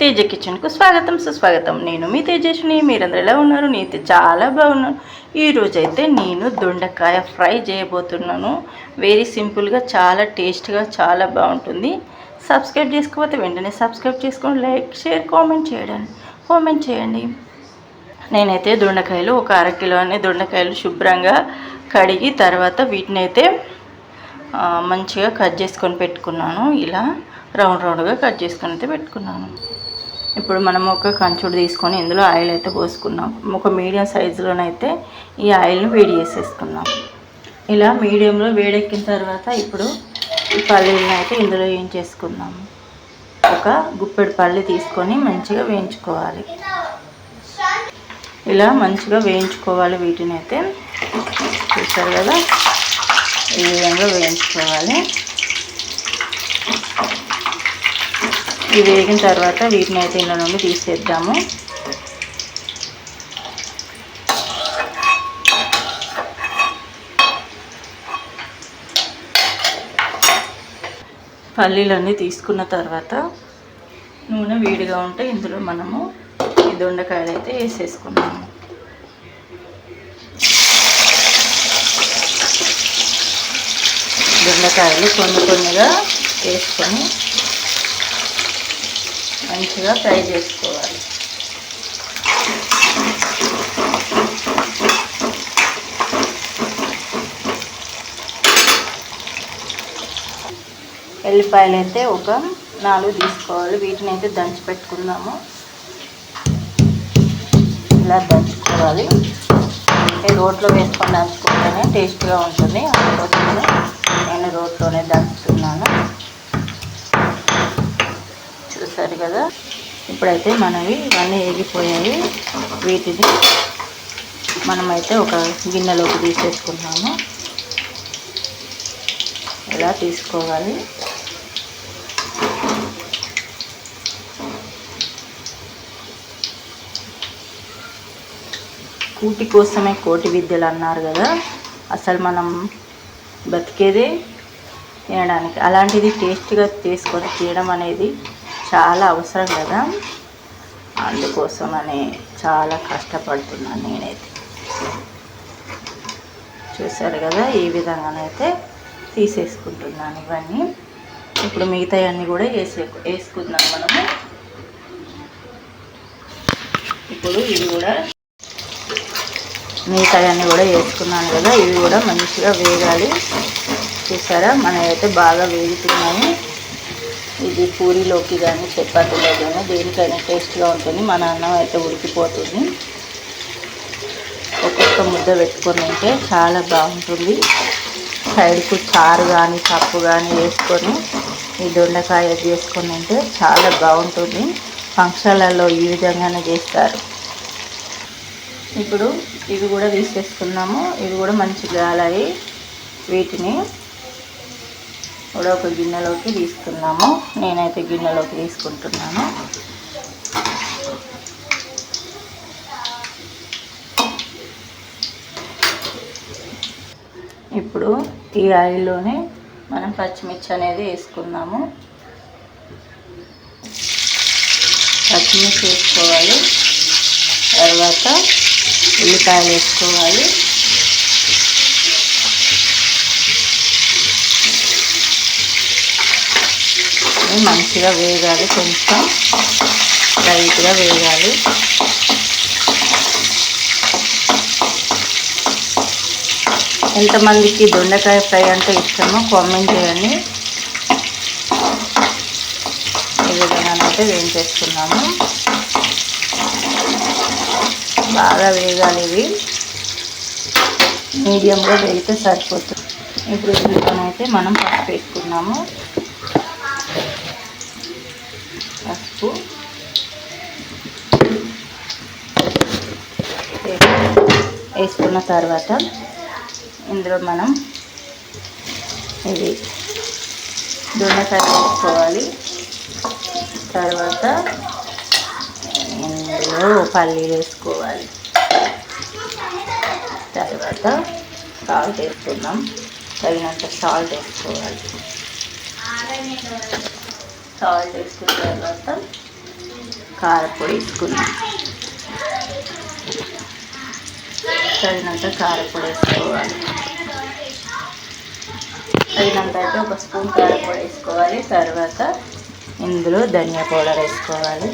తేజ కిచెన్కు స్వాగతం సుస్వాగతం. నేను మీ తేజస్విని. మీరందరూ ఎలా ఉన్నారు? నేనైతే చాలా బాగున్నాను. ఈరోజైతే నేను దొండకాయ ఫ్రై చేయబోతున్నాను. వెరీ సింపుల్గా, చాలా టేస్ట్గా, చాలా బాగుంటుంది. సబ్స్క్రైబ్ చేసుకోకపోతే వెంటనే సబ్స్క్రైబ్ చేసుకొని లైక్, షేర్, కామెంట్ చేయండి. నేనైతే దొండకాయలు ఒక అరకిలో దొండకాయలు శుభ్రంగా కడిగి తర్వాత వీటిని అయితే మంచిగా కట్ చేసుకొని పెట్టుకున్నాను. ఇలా రౌండ్గా కట్ చేసుకొని అయితే పెట్టుకున్నాను. ఇప్పుడు మనం ఒక కంచుడు తీసుకొని ఇందులో ఆయిల్ అయితే పోసుకున్నాం. ఒక మీడియం సైజులోనైతే ఈ ఆయిల్ని వేడి చేసేసుకున్నాం. ఇలా మీడియంలో వేడెక్కిన తర్వాత ఇప్పుడు ఈ పల్లీలను అయితే ఇందులో వేయించేసుకుందాము. ఒక గుప్పెడు పల్లి తీసుకొని మంచిగా వేయించుకోవాలి. ఇలా మంచిగా వేయించుకోవాలి. వీటిని అయితే చూస్తారు కదా, ఈ విధంగా వేయించుకోవాలి. ఇవి వేగిన తర్వాత వీటిని అయితే ఇందులో నుండి తీసేద్దాము. పల్లీలన్నీ తీసుకున్న తర్వాత నూనె వేడిగా ఉంటే ఇందులో మనము ఈ దొండకాయలు అయితే వేసేసుకున్నాము. దొండకాయలు కొన్నిగా వేసుకొని మంచిగా ఫ్రై చేసుకోవాలి. ఎల్లిపాయలు అయితే ఒక 4 తీసుకోవాలి. వీటిని అయితే దంచి పెట్టుకుందాము. ఇలా దంచుకోవాలి. అంటే రోట్లో వేసుకొని దంచుకుంటేనే టేస్ట్గా ఉంటుంది. అందుకోసం నేను రోట్లోనే దంచుతున్నాను. చూసారు కదా, ఇప్పుడైతే మనవి ఇవన్నీ వేగిపోయాయి. వీటిని మనమైతే ఒక గిన్నెలోకి తీసేసుకున్నాము. ఇలా తీసుకోవాలి. కూటి కోసమే కోటి విద్యలు అన్నారు కదా, అసలు మనం బతికేదే తినడానికి. అలాంటిది టేస్ట్గా తీసుకొని తినడం అనేది చాలా అవసరం కదా. అందుకోసమని చాలా కష్టపడుతున్నాను నేనైతే. చూసారు కదా, ఈ విధంగానైతే తీసేసుకుంటున్నాను ఇవన్నీ. ఇప్పుడు మిగతాయన్నీ కూడా వేసుకుందాం మనము. ఇప్పుడు ఇవి కూడా మిగతాయన్నీ కూడా వేసుకున్నాను కదా, ఇవి కూడా మంచిగా వేగాలి. చూసారా, మనమైతే బాగా వేగుతున్నాయి. ఇది పూరీలోకి కానీ చపాతీలో కానీ దేనికైనా టేస్ట్గా ఉంటుంది. మన అన్నం అయితే ఉడికిపోతుంది. ఒక్కొక్క ముద్ద పెట్టుకొని ఉంటే చాలా బాగుంటుంది. సైడ్కు చారు కానీ పప్పు కానీ వేసుకొని ఈ దొండకాయ చేసుకొని ఉంటే చాలా బాగుంటుంది. ఫంక్షన్లలో ఈ విధంగానే చేస్తారు. ఇప్పుడు ఇవి కూడా తీసేసుకున్నాము. ఇవి కూడా మంచిగా గాలాయి. వీటిని కూడా ఒక గిన్నెలోకి తీసుకున్నాము. నేనైతే గిన్నెలోకి తీసుకుంటున్నాను. ఇప్పుడు ఈ ఆయిల్లోనే మనం పచ్చిమిర్చి అనేది వేసుకున్నాము. పచ్చిమిర్చి వేసుకోవాలి. తర్వాత ఉల్లిపాయలు వేసుకోవాలి. మంచిగా వేగాలి. కొంచెం లైట్గా వేగాలి. ఎంతమందికి దొండకాయ ఫ్రై అంటే ఇష్టమో కామెంట్ చేయండి. ఈ విధంగానైతే వేయించేసుకున్నాము. బాగా వేగాలి. ఇవి మీడియంగా వేగితే సరిపోతుంది. ఇప్పుడు దీనికైతే మనం పసుపు వేసుకున్నాము. పసుపు వేసుకున్న తర్వాత ఇందులో మనం ఇది దొండకాయ వేసుకోవాలి. తర్వాత ఇందులో పల్లీలు వేసుకోవాలి. తర్వాత సాల్ట్ వేసుకుందాం. తగినంత సాల్ట్ వేసుకోవాలి. సాల్ట్ వేసుకున్న తర్వాత కారపొడి వేసుకున్నాం. తగినంత కారపొడి వేసుకోవాలి. తగినంత అయితే ఒక స్పూన్ కారపొడి వేసుకోవాలి. తర్వాత ఇందులో ధనియా పౌడర్ వేసుకోవాలి.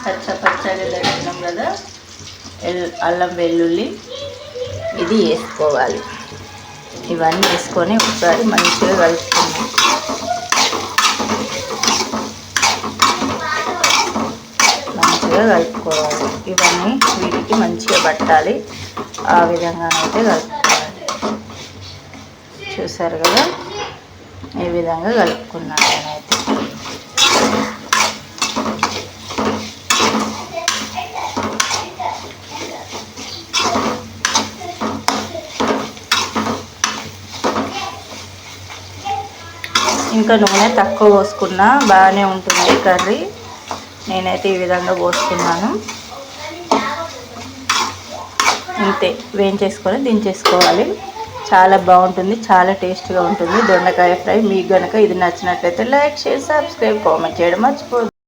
పచ్చగా దంచినాం కదా అల్లం వెల్లుల్లి ఇది వేసుకోవాలి. ఇవన్నీ వేసుకొని ఒకసారి మంచిగా కలుపుకున్నాం. మంచిగా కలుపుకోవాలి. ఇవన్నీ వీటికి మంచిగా పట్టాలి. ఆ విధంగానైతే కలుపుకోవాలి. చూసారు కదా, ఈ విధంగా కలుపుకున్నాను నేనైతే. ఇంకా నూనె తక్కువ పోసుకున్నా బాగానే ఉంటుంది కర్రీ. నేనైతే ఈ విధంగా పోసుకున్నాను. ఇంతే, వేయించేసుకొని దించేసుకోవాలి. చాలా బాగుంటుంది, చాలా టేస్ట్గా ఉంటుంది దొండకాయ ఫ్రై. మీకు కనుక ఇది నచ్చినట్లయితే లైక్, షేర్, సబ్స్క్రైబ్, కామెంట్ చేయడం మర్చిపోదు.